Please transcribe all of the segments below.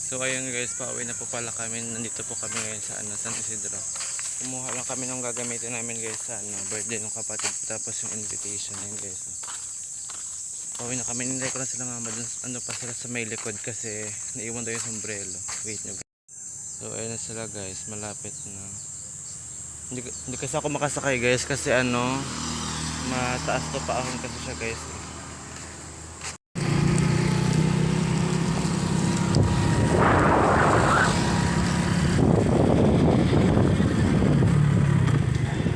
So ayun guys, pauwi na po pala kami. Nandito po kami ngayon sa San Isidro. Kumuha lang kami ng gagamitin namin guys sa birthday ng kapatid ko. Tapos yung invitation ayun guys. Pauwi na kami. Nintay ko lang sila mama dun, pa sila sa may likod kasi naiwan daw yung sombrero. Wait nyo guys. So ayun na sila guys, malapit na. Hindi kasi ako makasakay guys kasi mataas to paahon kasi siya guys.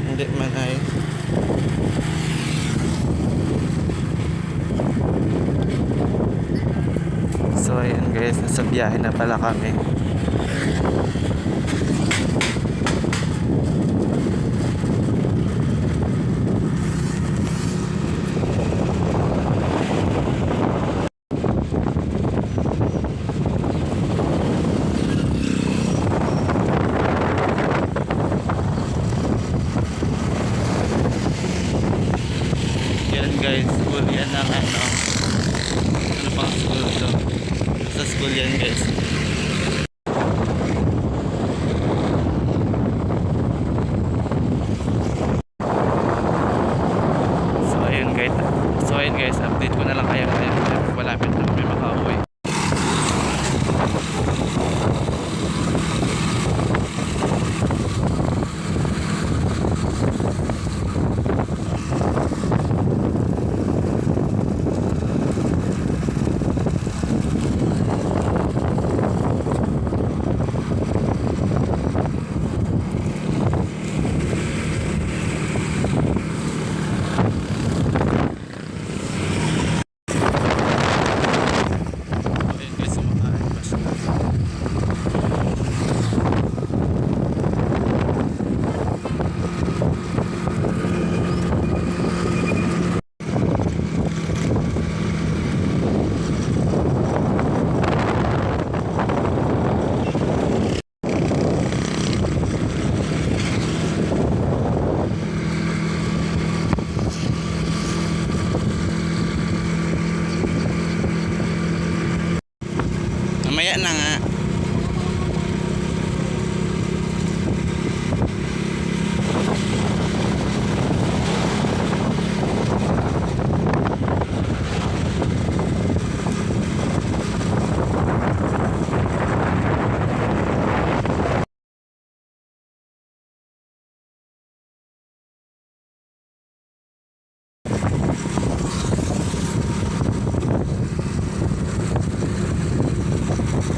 Hindi man ay so ayan guys, nasa biyahe na pala kami. Guys, school yan ng ano pang school to. Sa school yan guys. So ayun guys, update ko na lang kayo ngayon. Malapit na kami makauwi. Mamaya na nga.